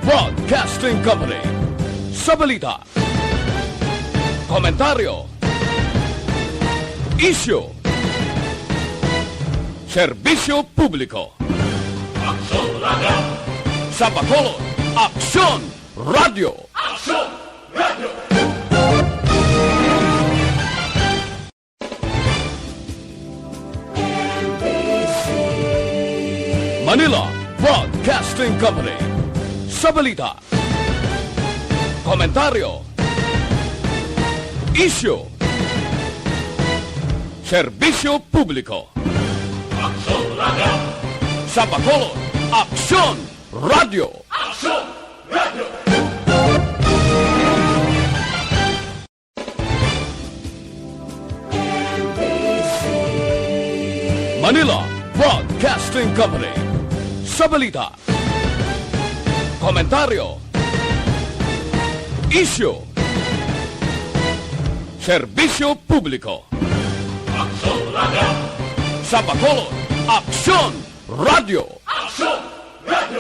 Broadcasting Company. Sa balita, komentaryo, isyu, serbisyo publiko. Aksyon Radio! Sa Bacolod, Aksyon Radio! Aksyon Radio! Manila Broadcasting Company. Sa balita, komentaryo, isyu, serbisyo publiko. Aksyon Radio! Sa Bacolod, Aksyon Radio! Aksyon Radio! Manila Broadcasting Company. Sa balita, komentaryo, isyu, serbisyo publiko. Aksyon Radio! Sa Bacolod, Aksyon Radio! Aksyon Radio!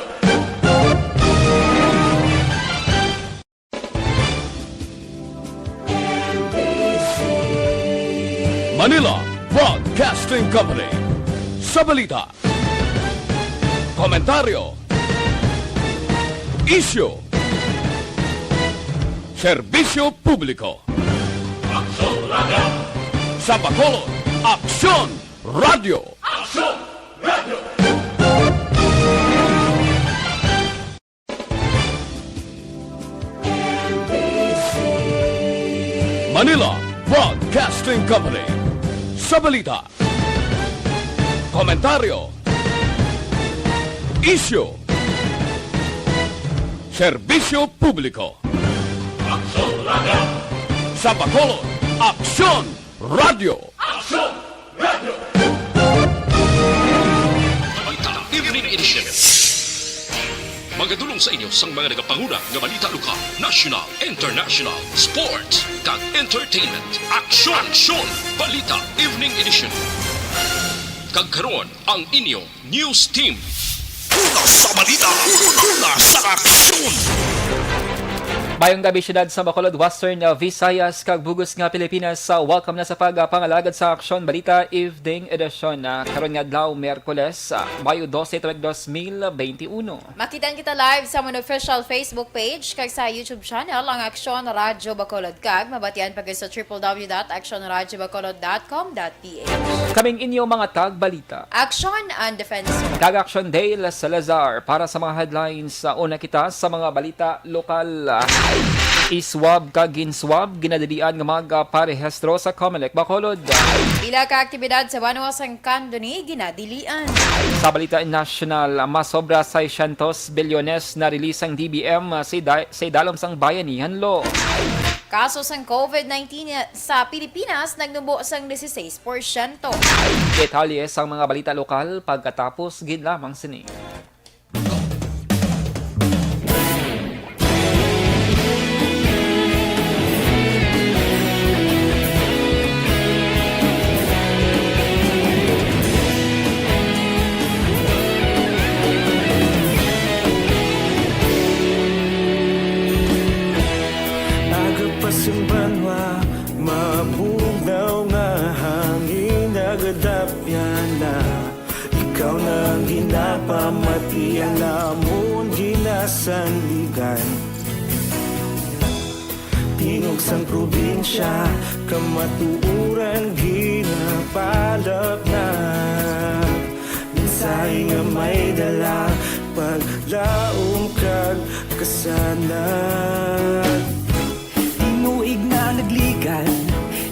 Manila Broadcasting Company. Sa balita, komentaryo, isyu, serbisyo publiko. Aksyon Radio! Sa Bacolod, Aksyon Radio! Aksyon Radio! Manila Broadcasting Company. Sa balita, komentaryo, isyu, serbisyo publiko. Aksyon Radio! Sa Bacolod, Aksyon Radio! Aksyon Radio! Balita Evening Edition. Magadulong sa inyo sang mga nagapanguna nga balita lokal, national, international, sports, kag entertainment. Aksyon! Balita Evening Edition. Kag karon ang inyo news team. Una sa balita, una sa aksyon. Mayong gabi syudad sa Bacolod, Western Visayas, kag bugos nga Pilipinas. Welcome na sa pagpangalagad sa Aksyon Balita Evening Edition. Karon nga adlaw Miyerkules, Mayo 12, 2021. Makitan kita live sa mon official Facebook page kag sa YouTube channel ang Aksyon Radio Bacolod, kag mabatian pag sa www.actionradiobacolod.com.ph. Kaming inyo mga tag balita. Aksyon and Defensor. Kag Aksyon Dale Salazar para sa mga headlines. Una kita sa mga balita lokal. Iswab kag ginswab ginadilian nga magparehistro sa Comelec Bacolod. Pila ka aktibidad sa Banuasang Kandoni ginadilian. Sa balita national, masobra 600 bilyones na release ang DBM sa dalom sang bayanihan law. Kaso sang COVID-19 sa Pilipinas nagnubo sang 16%. Detalye sa mga balita lokal pagkatapos gid lamang sini. Simbanwa, mabugnaw nga hangin nagadapyan na. Ikaw na ginapamatian namon ginasandigan. Tingog sang probinsya, kamatuuran ginapalap na. Minsay nga may dala, paglaom kag kasanan. Inuig na nagligan,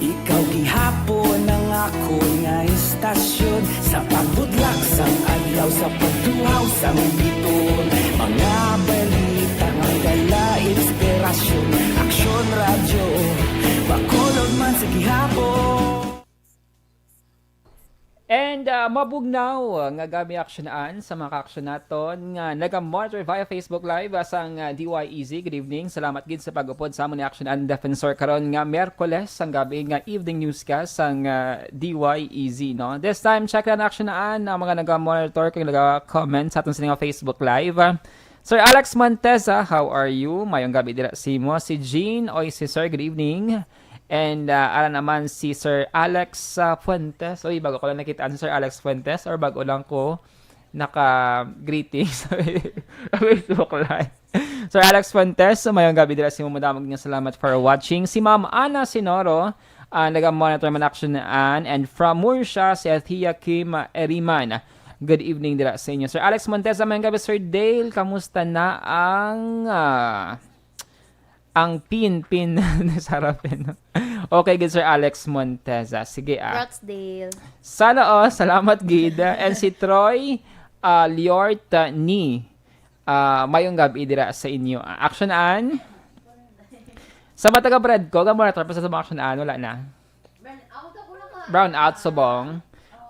ikaw gihapon ang ako nga istasyon. Sa pagbudlak sang adlaw, sa pagduhaw sang biton. Mga balita nga dala inspirasyon. Aksyon Radio, Bacolod man sa gihapon. And mabugnaw nga gabi aksyonan sa mga aksyonaton nga naga-monitor via Facebook Live sang DYEZ. Good evening. Salamat gid sa pag-upod sa amon ni Aksyonan Defensor karon nga Miyerkules ang gabi nga evening newscast sang DYEZ, no. This time check na aksyonan ang mga naga-monitor kag naga-comment sa aton sa Facebook Live. Sir Alex Monteza, how are you? Mayong gabi dira si mo. Si Jean, oy si Sir, good evening. And ala naman si Sir Alex Fuentes. Oy, bago ko lang nakitaan si Sir Alex Fuentes or bago lang ko naka-greetings sa Facebook Live. Sir Alex Fuentes, mayong gabi dira si mo. Madamag nga salamat for watching. Si Ma'am Ana Sinoro, naga-monitor man aksyonan. And from Murcia, si Athia Kim Eriman. Good evening dira sa inyo. Sir Alex Monteza, mayong gabi. Sir Dale, kamusta na ang pin sa harapin? Okay, good Sir Alex Monteza. Sige Congrats, Dale. Sana salamat gid. And si Troy Liort ni mayong gabi dira sa inyo. Aksyonan. Sa mataga bread ko, gamon na tapos sa aksyonan, wala na. Brown out subong.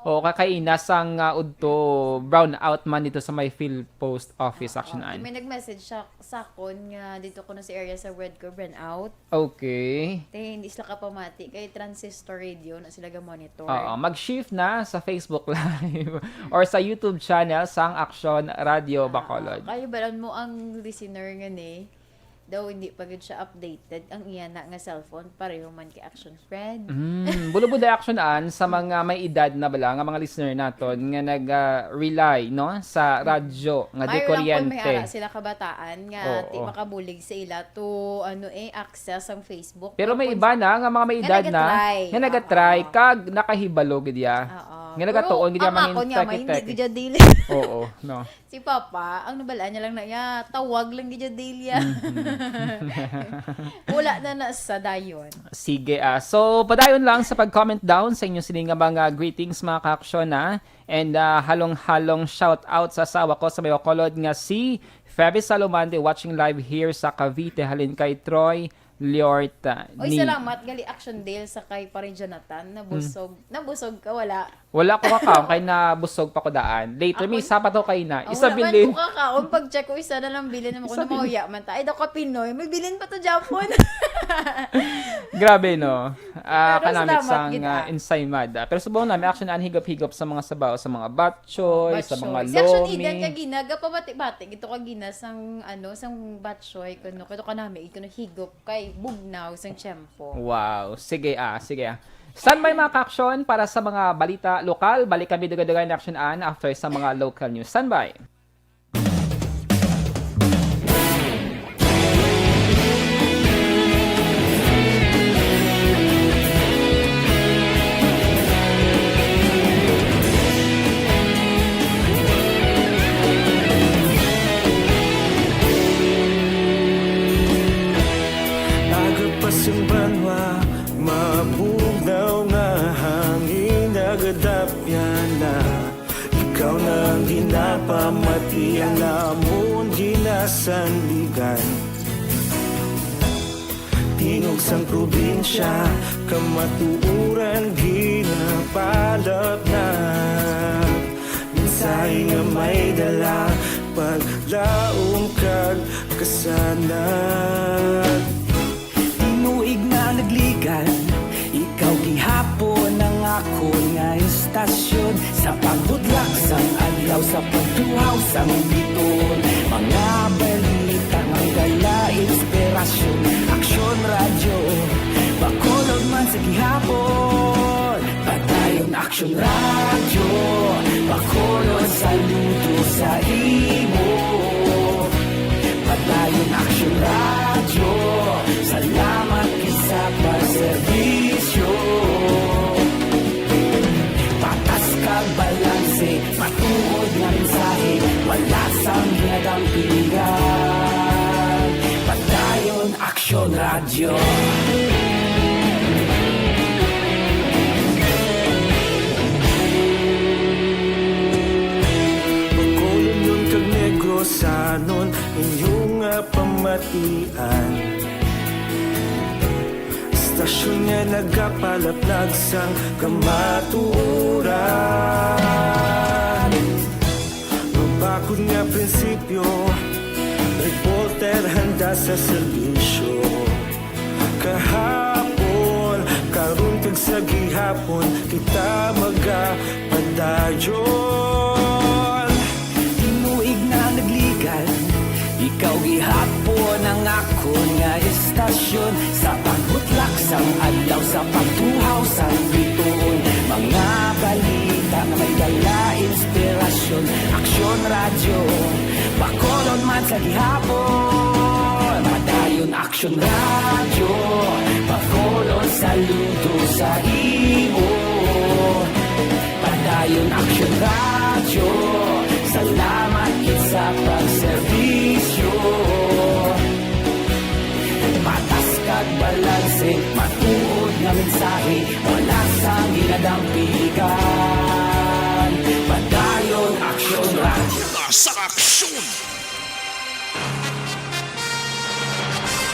O kakaina sang udto brown out man dito sa my field post office aksyonan. May nag-message siya sa akon nga dito ko na si area sa word ko burn out. Okay. Hindi sila kapamati kay transistor radio na sila ga-monitor. Oo, mag-shift na sa Facebook Live or sa YouTube channel sang Aksyon Radio Bacolod. Kaya balan mo ang listener nga ni daw hindi pa gud siya updated ang iya na nga cellphone pareho man kay Action Friend. Bulubuday aksyonan sa mga may edad na bala nga mga listener naton nga nag-rely no sa radyo nga di kuryente. May ara sila kabataan nga di makabulig sa ila to access ang Facebook. Pero may iba na nga mga may edad na nga nagatry kag nakahibalo gid ya. Nga nagatuon gid ya mga hindi gid dili. Oo, no. Si Papa, ang nabalaan niya lang na tawag lang gid dili ya. Wala na sa dayon. Sige, so padayon lang sa pag-comment down sa inyo sining mga greetings mga ka-aksyon and halong-halong shout out sa asawa ko sa Bacolod nga si Feby Salomante watching live here sa Cavite halin kay Troy Liort Oy, salamat gali Action Dale sa kay parin Jonathan nabusog ka wala ko kakaon kay nabusog pa ko daan later may sapato kay na isa bilin ko kakaon pag check ko isa na lang bilin mo ko na mauya man ta ay daw ka Pinoy may bilin pa to Japon. Grabe no. Kanamit sang ensaymad pero subong na may action higop-higop sa mga sabaw sa mga batchoy sa mga lomi. Si Action Idan ka ginaga pa bati-bati gito ka ginasang sang batchoy kuno ka nami ito na higop kay bugnaw sang tiyempo. Wow. Sige. Standby mga ka-aksyon para sa mga balita lokal. Balik kami duga-duga na aksyonan after sa mga local news. Standby. Banwa, mabugnaw nga hangin nagadapyan na ikaw nang ginapamati ang namon ginasandigan tingog sang probinsya kamatuuran ginapalap na minsay nga may dala paglaong kag kasanag tuig na nagligan ikaw gihapon ang ako nga istasyon sa pagbudlak sang adlaw sa pagtuhaw sang biton mga balita nga gala inspirasyon Aksyon Radio Bacolod man sa gihapon padayon Aksyon Radio Bacolod saludo sa imo padayon Aksyon Radio salamat sa pagserbisyo patas kag balanse matuod nga mensahe wala sang ginagampingan padayon Aksyon Radio Bacolod nun kag Negrosanon inyong pamatian Stasyon nga nagapalaplag sang kamaturan Mabakod nga prinsipyo Reporter handa sa serbisyo Kahapon, karun kag sa gihapon Kita magapadayon Tinuig na nagligan Ikaw gihapon ang ako nga istasyon, sa pagbutlak sang adlaw, sa pagtuhaw sang bituon. Mga balita na may dala inspirasyon, Aksyon Radio, Bacolod man sa gihapon. Padayon Aksyon Radio, Bacolod saludo sa imo. Padayon Aksyon Radio, salamat kit sa pagserbisyo. Matas kag balanse, matuod nga mensahe, wala sang ginadampigan. Padayon Aksyon Radio. Sa aksyon!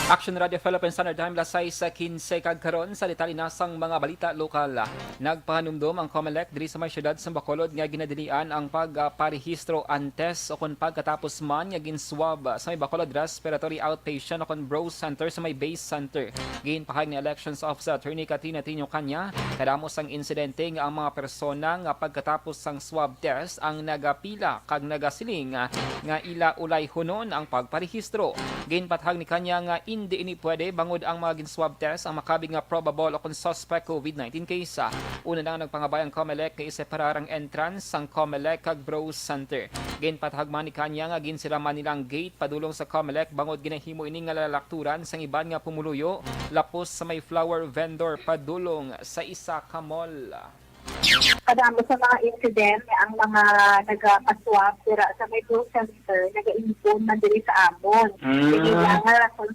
Action Radio Philippines Standard Time lasay sa 15 kagkaron sa detalinasang mga balita lokal. Nagpahanumdom ang COMELEC diri sa may syudad sa Bacolod nga ginadilian ang pagparehistro antes o kun pagkatapos man nga ginswab sa may Bacolod Respiratory Outpatient o kun Bro Center sa may Base Center. Ginpahayag ni Elections Officer Attorney Katina Tinio Kanya, kadamos ang insidente nga ang mga persona nga pagkatapos sang swab test ang nagapila kag nagasiling nga ila ulay hunon ang pagparehistro. Ginpatahag ni Kanya nga hindi ini pwede bangod ang mga ginswab test ang makabig nga probable o kung suspect COVID-19 case. Una na nagpangabay ang COMELEC kay separarang entrance ang COMELEC kag Bro Center. Ginpatahagman ni Kanya nga ginsiraman nilang gate padulong sa COMELEC bangod ginahimo ini nga lalakturan sang iban nga pumuluyo lapos sa may flower vendor padulong sa isa ka mall. Kadamo sa mga incident ang mga nagapaswab sira sa may Bro Center nag-impon man diri sa amon. Ang ilang rason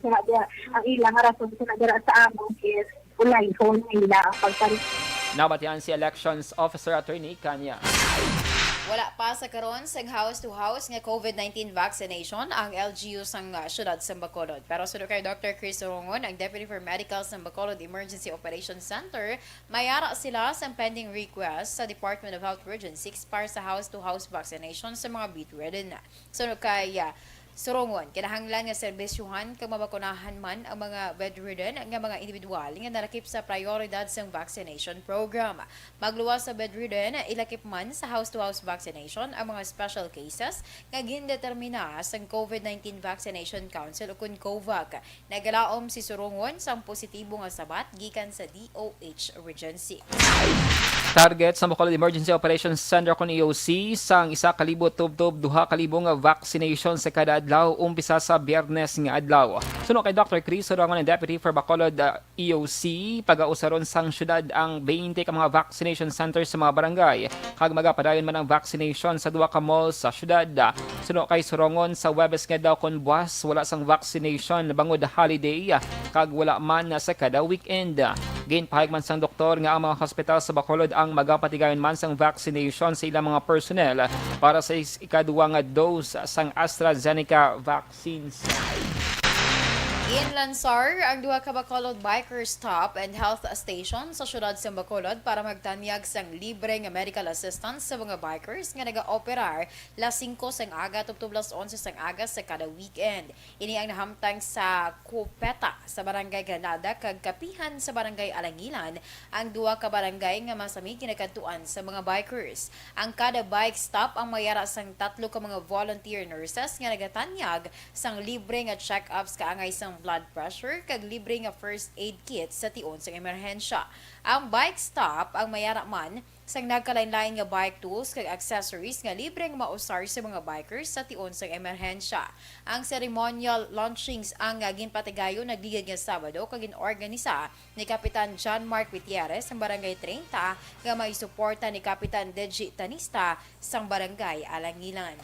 sila dira sa amon is ulayhon nila ang pagpalit. Nabatian si Elections Officer Attorney Kanya. Wala pa sa karon sa house-to-house nga COVID-19 vaccination ang LGU sang syudad sa Bacolod. Pero sunod kay Dr. Chris Orongon, ang Deputy for Medical sa Bacolod Emergency Operations Center, mayara sila sa pending request sa Department of Health Region 6 para sa house-to-house vaccination sa mga bedridden. Sunod kay Sorongon, kinahanglan nga serbisyuhan kag mabakunahan man ang mga bedridden nga mga individual nga narakip sa prioridad sa vaccination program. Magluwas sa bedridden, ilakip man sa house-to-house vaccination ang mga special cases nga gindetermina sa COVID-19 Vaccination Council o kun COVAC. Nagalaom si Sorongon sang positibo nga sabat gikan sa DOH Region 6. Target sa Bacolod Emergency Operations Center kon EOC sang 1,000 tubtob 2,000 nga vaccination sa kada adlaw umpisa sa Biyernes nga adlaw. Suno kay Dr. Chris Sorongon, ang Deputy for Bacolod EOC, pag-ausaron sang syudad ang 20 ka mga vaccination centers sa mga barangay. Kag magapadayon man ang vaccination sa 2 ka malls sa syudad. Suno kay Sorongon, sa Webes nga daw kon buwas wala sang vaccination bangod holiday kag wala man sa kada weekend. Ginpahayag man sang doktor nga ang mga hospital sa Bacolod ang magapatigayon man sang vaccination sa ilang mga personnel para sa ikaduwa nga dose sang AstraZeneca vaccines. Inlansar ang duha ka Bacolod Biker Stop and Health Station sa syudad sa Bacolod para magtanyag sang libre nga medical assistance sa mga bikers nga naga-operar las 5 sang aga tubtob las 11 sang aga sa kada weekend. Ini ang nahamtang sa Copeta sa Barangay Granada kag Kapihan sa Barangay Alangilan, ang duha ka barangay nga masami kinakadtuan sa mga bikers. Ang kada bike stop ang mayara sang 3 ka mga volunteer nurses nga nagatanyag sang libre nga check-ups kaangay sang blood pressure kag libre nga first aid kit sa tion sa emerhensya. Ang bike stop ang mayara man sang nagkalain-lain nga bike tools kag accessories nga libre nga mausar sa mga bikers sa tion sa emerhensya. Ang ceremonial launchings ang ginpatigayon nagligid nga Sabado kag ginorganisa ni Kapitan John Mark Gutierrez sang Barangay 30 nga may suporta ni Kapitan Deji Tanista sang Barangay Alangilan.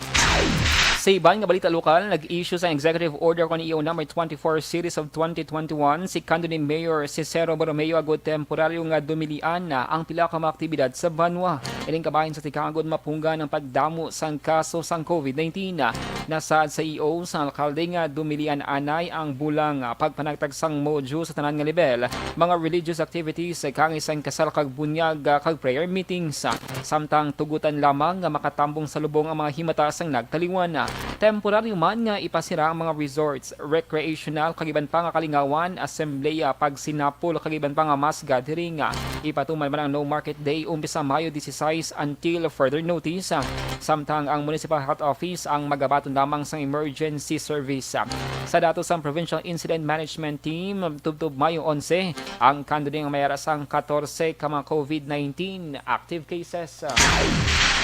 Sa iban nga balita lokal, nag-issue sa Executive Order kon EO number 24 Series of 2021 si Kanto ni Mayor Cicero Borromeo agud temporaryo nga dumilian na ang pila ka mga aktibidad sa Banwa. Ining kabahin sa tikagod mapungga ng pagdamo sang kaso sang COVID-19. Nasaad sa EO sa alkalde nga dumilian anay ang bulang pagpanagtag sang modyo sa tanan nga level, mga religious activities kang isang kasal kag bunyag kag prayer meetings. Samtang tugutan lamang nga makatambong sa lubong ang mga himata sang nagtaliwan. Temporaryo man nga ipasira ang mga resorts, recreational kagiban pa nga kalingawan, assembleya, pagsinapol kagiban pa nga mass gathering. Ipatuman man ang No Market Day umpisa Mayo 16 until further notice. Samtang ang Municipal Health Office ang magabaton lamang sa emergency service. Sa datos ng Provincial Incident Management Team, tubtob Mayo 11, ang kanduling may arasang 14 ka mga COVID-19 active cases.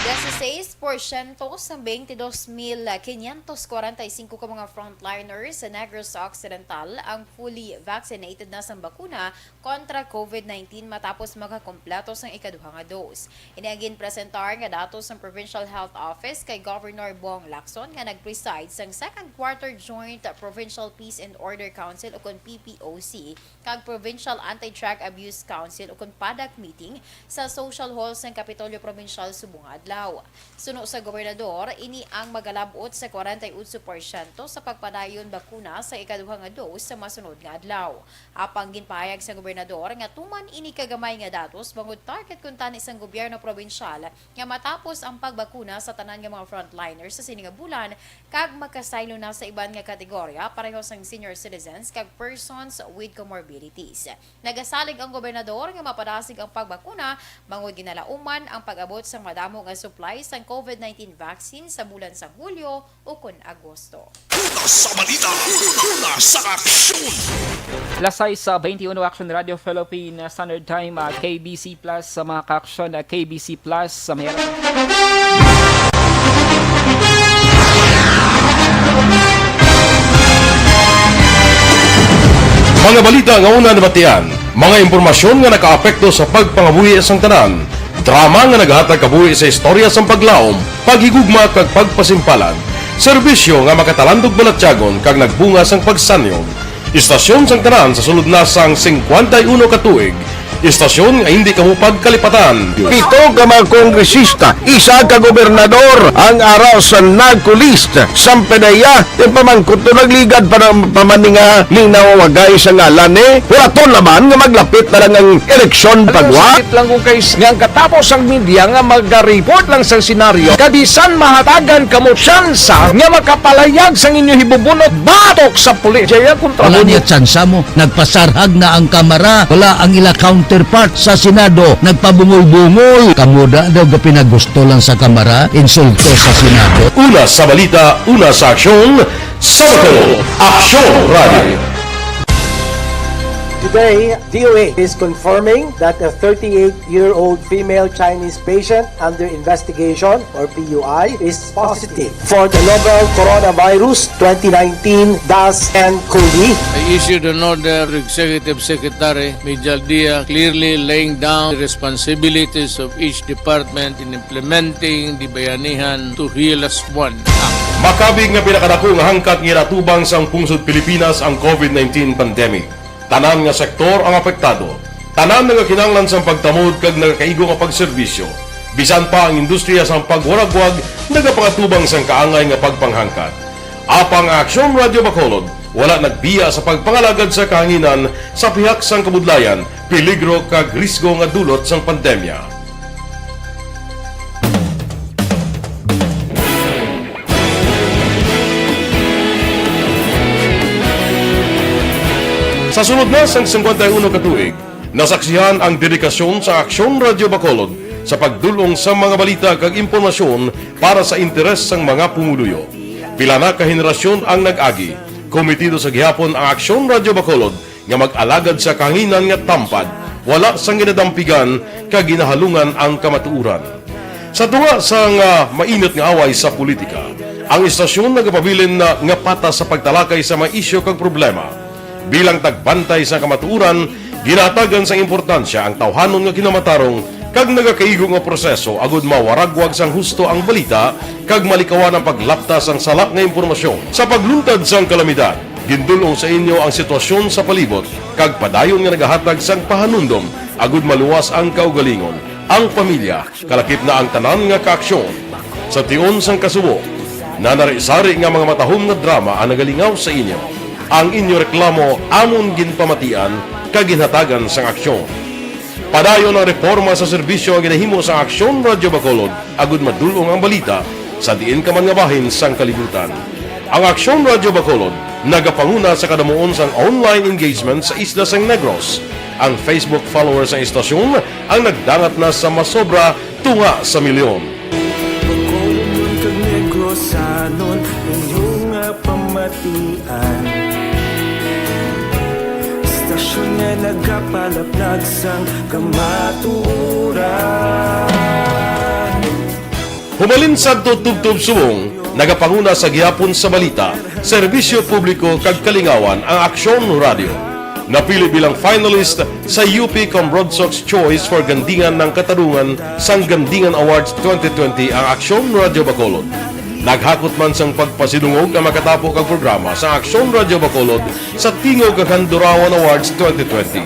16% sa 22,545 ka mga frontliners sa Negros Occidental ang fully vaccinated na sa bakuna kontra COVID-19 matapos makakompleto sa ikaduhang nga dose. Iniagin presentar nga datos ng Provincial Health Office kay Governor Bong Lacson nga nag-preside sa second quarter Joint Provincial Peace and Order Council o kon PPOC kag Provincial Anti-Drug Abuse Council o kon PADAC meeting sa Social Hall sa Kapitolyo Provincial subong adlaw. Suno sa gobernador, ini ang magalabot sa 48% sa pagpadayon bakuna sa ikaduhang nga dose sa masunod nga adlaw. Apang ginpahayag sa gobernador nga tuman ini kagamay nga datos bangod target kuntani sang gobyerno probinsyal nga matapos ang pagbakuna sa tanan nga mga frontliners sa sini nga bulan kag makasaylo na sa iban nga kategorya pareho sang senior citizens kag persons with comorbidities. Nagasalig ang gobernador nga mapadasig ang pagbakuna bangod ginalauman ang pag-abot sa madamo nga supply sa COVID-19 vaccine sa bulan sa Hulyo o kon Agosto. Una sa balita, una sa aksyon. Lasay sa 21 Action Radio Philippine Standard Time, KBC Plus sa mga ka-aksyon, KBC Plus sa mayroon. Mga balita nga una nabatian, mga impormasyon nga nakaapekto sa pagpangabuhi sang tanan, drama nga naghatag kabuhi sa istorya sang paglaom, paghigugma kag pagpasimpalan, serbisyo nga makatalandog balatyagon kag nagbunga sang pagsanyog, istasyon sang tanan sa sulod na sang 51 ka tuig, istasyon nga hindi kamupag kalipatan. 7 ka mga kongresista, 1 ka gobernador ang araw sa nagkulist sa pedaya yung pamangkot to nagligad para pamaninga linaw wagay sa ngalan wala to naman nga maglapit na lang ang eleksyon pagwa lang kung kays nga katapos ang media nga mag-report lang sa senaryo kadisan mahatagan kamo tsansa nga makapalayag sa inyo hibubunot batok sa pulis jaya kontra wala niya tsansa mo nagpasarhag na ang kamara wala ang ila counterpart sa Senado nagpabungol-bungol kamuda daw pinagusto lang sa kamara insulto sa Senado. Una sa balita, una sa aksyon, Sabado, Aksyon Radio. Today, DOA is confirming that a 38-year-old female Chinese patient under investigation, or PUI, is positive for the novel coronavirus 2019-nCoV. I issued an order to Executive Secretary Major Dia clearly laying down the responsibilities of each department in implementing the Bayanihan to Heal as One Act. Makabig nga pinakadako nga hangkat nga natubang sa pungsod Pilipinas ang COVID-19 pandemic. Tanan nga sektor ang apektado. Tanan nga kinahanglan sa pagtamod kag nagakaigo nga pagserbisyo. Bisan pa ang industriya sa pagwaragwag nagapangatubang sang kaangay nga pagpanghangkat. Apang Aksyon Radio Bacolod wala nagbiya sa pagpangalagad sa kahanginan sa pihak sang kabudlayan, peligro kag risgo nga dulot sang pandemya. Sa sunod na sang 51 katuig, nasaksihan ang dedikasyon sa Aksyon Radio Bacolod sa pagdulong sa mga balita kag impormasyon para sa interes sang mga pumuluyo. Pila na ka henerasyon ang nag-agi, komitido sa gihapon ang Aksyon Radio Bacolod nga mag-alagad sa kahanginan nga tampad, wala sang ginadampigan kag ginahalungan ang kamatuuran. Sa tunga sang mainit nga away sa politika, ang istasyon nagapabilin na nga patas sa pagtalakay sa mga isyu kag problema. Bilang tagbantay sa kamatuuran, ginatagan sa importansya ang tawhanon nga kinamatarong kag nagakaigo nga proseso agud mawaragwag sang husto ang balita kag malikawan ang paglaptas ang salak nga impormasyon. Sa pagluntad sang kalamidad, gindulong sa inyo ang sitwasyon sa palibot kag padayon nga nagahatag sang pahanundom agud maluwas ang kaugalingon, ang pamilya, kalakip na ang tanan nga kaaksyon. Sa tion sang kasubo, nanari-sari nga mga matahom nga drama ang nagalingaw sa inyo. Ang inyo reklamo amon ginpamatian kag ginhatagan sang aksyon. Padayon ang reforma sa serbisyo ang ginahimo sa Aksyon Radio Bacolod agud madulong ang balita sa diin ka man nga bahin sang kalibutan. Ang Aksyon Radio Bacolod nagapanguna sa kadamuon sang online engagement sa isla sang Negros. Ang Facebook followers sa istasyon ang nagdangat na sa masobra tunga sa milyon. Bacolod kag Negros anon pamatian. Istasyon nga nagapalaplag sang kamatuuran. Humalin sa tutubtub subong, nagapanguna sa gihapon sa balita, serbisyo publiko kag kalingawan ang Aksyon Radio. Napili bilang finalist sa UP Comrade Sox Choice for Gandingan ng Katarungan sang Gandingan Awards 2020 ang Aksyon Radio Bacolod. Naghakot man sang pagpasidungog ang makatapo kag programa sa Aksyon Radio Bacolod sa Tingog kag Handurawan Awards 2020.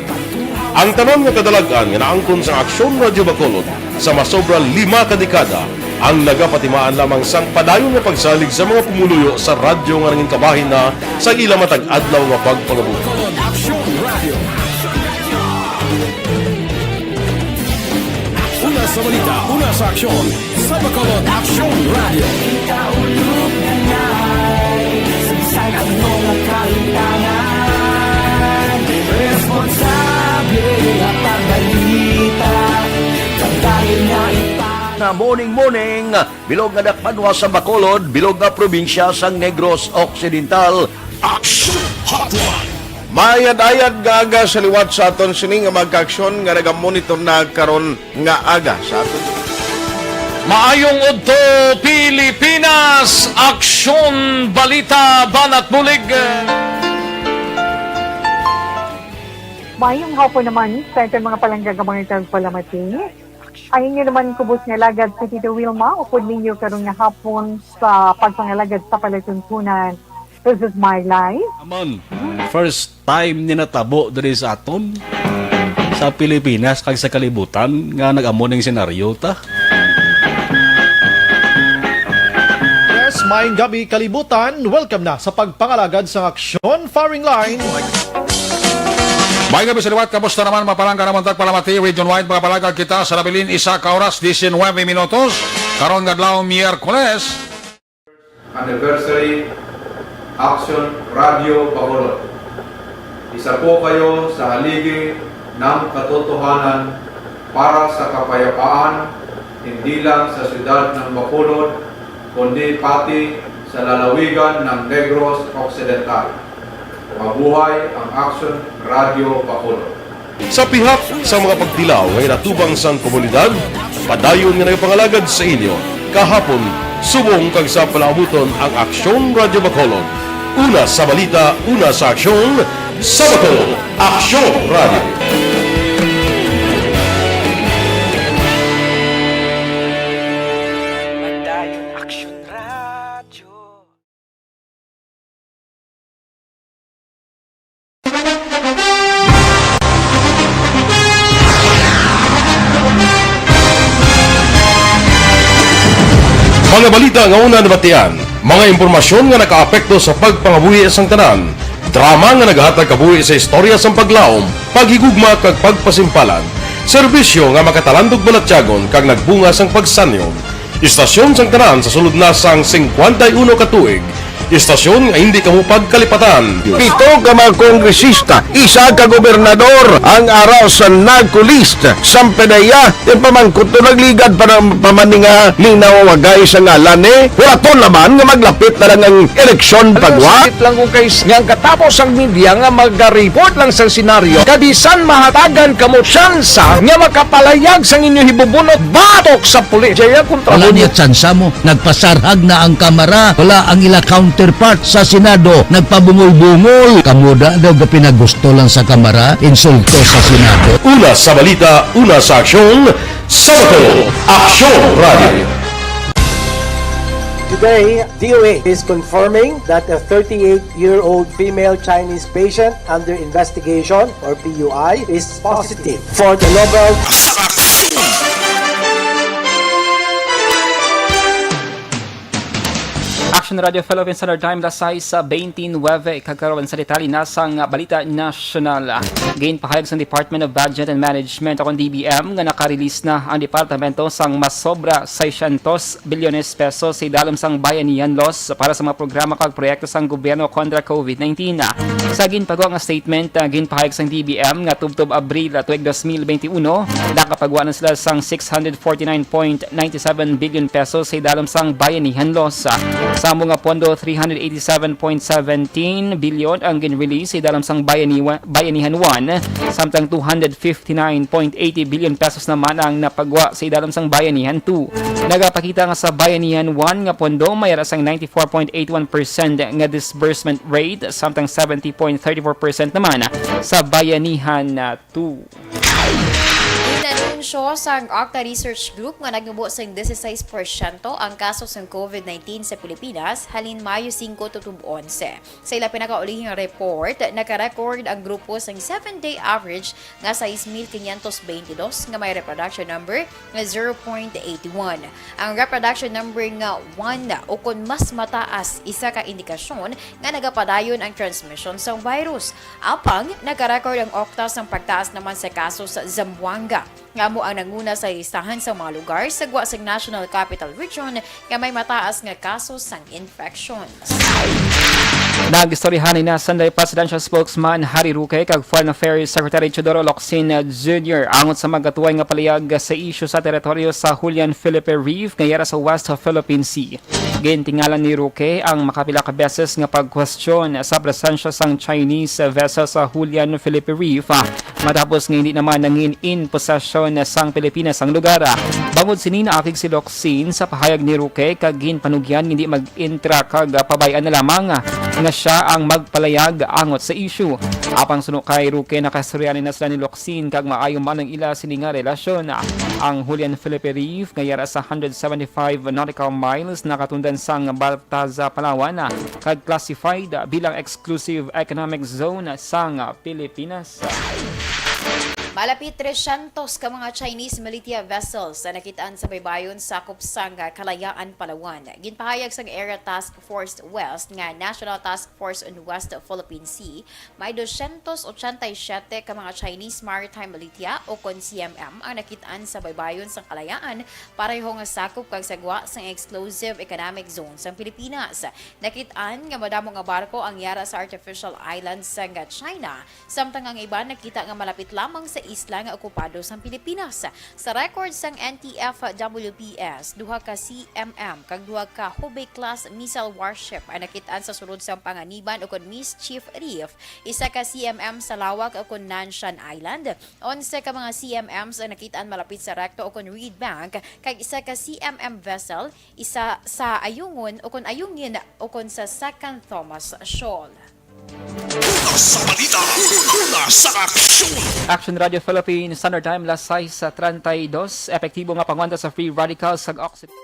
Ang tanon nga kadalagan nga naangkon sa Aksyon Radio Bacolod sa masobra 5 kadekada ang nagapatimaan lamang sang padayon nga pagsalig sa mga pumuluyo sa radyo nga nanging kabahin na sa ila matag adlaw nga pagpangabuhi. Una sa balita, una sa aksyon, sa Bacolod Aksyon Radio. Ikaulog na ngay, sagsay ang mga kailangan. Responsable ang pagbalita, kagaya na Na morning, bilog nga dakpanwa sa Bacolod, bilog nga probinsya sang Negros Occidental. Aksyon Hotline. Mayad-ayad nga aga sa liwat sa aton sini nga magka-aksyon nga nagamonitor na karon nga aga sa aton. Maayong udto Pilipinas, Aksyon Balita Banat Bulig. Mayong hapon naman sa itong mga palanggagamang itong palamati. Ayun nyo naman kubos nga lagad sa Tito Wilma, upod ninyo karong nga hapon sa pagpangalagad sa palatuntunan. This is my life. Amon, first time ni natabo diri sa aton sa Pilipinas kag sa kalibutan nga nag-amon ning senaryo ta. Yes, maayong gabi kalibutan. Welcome na sa pagpangalagad sa Aksyon Firing Line. May gabi sa liwat, kamusta naman mapalangga naman tagpalamati, region wide mga palagag kita sa Labilin, 1 oras, 19 minutos, karon gadlaw Miyerkules. Anniversary Aksyon Radio Bacolod. Isa po kayo sa haligi ng katotohanan para sa kapayapaan, hindi lang sa siyudad ng Bacolod, kundi pati sa lalawigan ng Negros Occidental. Mabuhay ang Aksyon Radio Bacolod. Sa pihak sa mga pagtilaw ngay natubang sang komunidad, padayon nga nagapangalagad sa inyo. Kahapon, subong kag sa palaabuton ang Aksyon Radio Bacolod. Una sa balita, una sa aksyon, sa Bacolod, Aksyon Radio. Mga balita nga una nabatian, mga impormasyon nga nakaapekto sa pagpangabuhi sang tanan, drama nga naghatag kabuhi sa istorya sang paglaom, paghigugma kag pagpasimpalan, serbisyo nga makatalandog balatyagon kag nagbunga sang pagsanyon, istasyon sang tanan sa sulod na sang 51 katuig, istasyon nga hindi kamo pagkalipatan. 7 ka mga kongresista, 1 ka gobernador ang araw sa nagkulist sa pedaya yung pamangkot to nagligad para pamaninga linaw wagay sa ngalan wala to naman nga maglapit na lang ang eleksyon pagwa lang kung kayo nga katapos ang media nga mag-report lang sa senaryo kadisan mahatagan kamo tsansa nga makapalayag sa inyo hibubunot batok sa pulis jaya kontra Wala niya tsansa mo, nagpasarhag na ang kamera, wala ang ila counterpart sa Senado, nagpabungol-bungol. Kamuda daw ga pinagusto lang sa kamera, insulto sa Senado. Una sa balita, una sa aksyon, sa Bacolod, Aksyon Radio. Today, DOA is confirming that a 38-year-old female Chinese patient under investigation, or PUI, is positive for the novel Aksyon Radio Philippines Standard Time lasay sa 29 kagkaroon sa detalye nasang balita nasyonal. Gain pahayag sa Department of Budget and Management o DBM nga nakarelease na ang departamento sang masobra 600 bilyones pesos sa idalom sang bayanihan laws para sa mga programa kag proyekto sang gobyerno kontra COVID-19. Sa ginpagawa nga statement, ginpahayag sang DBM nga tubtob Abril tuig 2021, nakapagawa na sila sang 649.97 billion pesos sa idalom sang bayanihan loss. Sa mga pondo, 387.17 billion ang gin-release sa idalom sang bayanihan 1, samtang 259.80 billion pesos naman ang napagawa sa idalom sang bayanihan 2. Nagapakita nga sa bayanihan 1 nga pondo may sang 94.81% nga disbursement rate, samtang 70.34% naman sa bayanihan 2. Inanunsyo sa Octa Research Group nga nagnubo sa 16% ang kaso ng COVID-19 sa Pilipinas halin Mayo 5 tutub 11. Sa ila pinakaulihing report, naka-record ang grupo sa 7-day average nga 6,522 nga may reproduction number nga 0.81. Ang reproduction number nga 1 o kung mas mataas isa ka indikasyon nga nagapadayon ang transmission sa virus. Apang naka-record ang Octa sa pagtaas naman sa kaso sa Zamboanga. Nga mo ang nanguna sa listahan sa mga lugar sa Guasig National Capital Region nga may mataas nga kaso sang infections. Nagistoryahan na Sunday Presidential Spokesman Harry Roque kag Foreign Affairs Secretary Teodoro Locsin Jr. angot sa magatuway nga paliyag sa isyu sa teritoryo sa Julian Felipe Reef ngayara sa West Philippine Sea. Gintingalan ni Roque ang makapila ka beses nga pagkwestiyon sa presensya sang Chinese vessel sa Julian Felipe Reef matapos nga hindi naman nangin in possession sang Pilipinas ang lugar. Bangod sinina akig si Locsin sa pahayag ni Roque kag ginpanugyan hindi mag-intra kag pabayan na lamang nga siya ang magpalayag angot sa issue. Apang suno kay Roque nakastoryanin na sila ni Locsin kag maayo man ang ila sini nga relasyon. Ang Julian Felipe Reef ngayara sa 175 nautical miles nakatundan sang Balita, Palawan kag classified bilang exclusive economic zone sang Pilipinas. Malapit 300 ka mga Chinese militia vessels na nakitaan sa baybayon sakop sang Kalayaan, Palawan. Ginpahayag sang Area Task Force West nga National Task Force on West Philippine Sea, may 287 ka mga Chinese Maritime Militia o kon CMM ang nakitaan sa baybayon sang Kalayaan pareho nga sakop kag sagwa sang Exclusive Economic Zone sang Pilipinas. Nakitaan nga madamo nga barko ang yara sa artificial island sang China, samtang ang iba nakita nga malapit lamang sa isla nga okupado sa Pilipinas. Sa record sang NTF-WPS, duha ka CMM kag duha ka Hubei-class missile warship ang nakitaan sa sulod sang Panganiban o kon Mischief Reef, isa ka CMM sa Lawak o kon Nanshan Island, 11 ka mga CMMs ang nakitaan malapit sa Recto o kon Reed Bank, kag isa ka CMM vessel, isa sa Ayungon o kon Ayungin o kon sa Second Thomas Shoal. Sa balita, una sa aksyon. Action Radio Philippines, Standard Time, las 6:32. Epektibo nga pangwanta sa free radicals sa oxygen.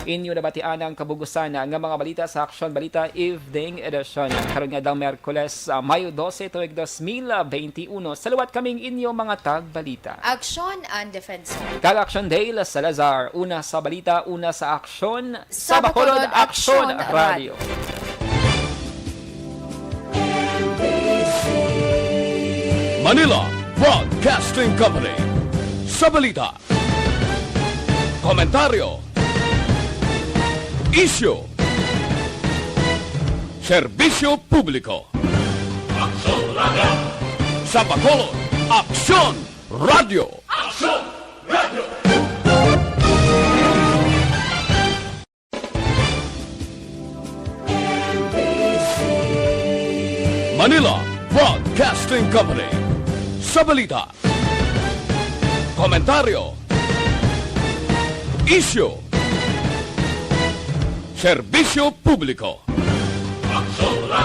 Inyo nabatian ang kabugusan nga mga balita sa Aksyon Balita Evening Edition. Karon nga daw Miyerkules, Mayo 12, tuig 2021. Saluwat kaming inyo mga tag-balita. Aksyon and Defensor. Kag-Aksyon Day, Salazar. Una sa balita, una sa aksyon. Sa Bacolod, Aksyon Radio. Manila Broadcasting Company. Sa balita, komentaryo, issue, serbisyo publiko. Aksyon Radio. Sa Bacolod, Aksyon Radio. Aksyon Radio. Manila Broadcasting Company. Sa balita, komentaryo, issue, serbisyo publiko.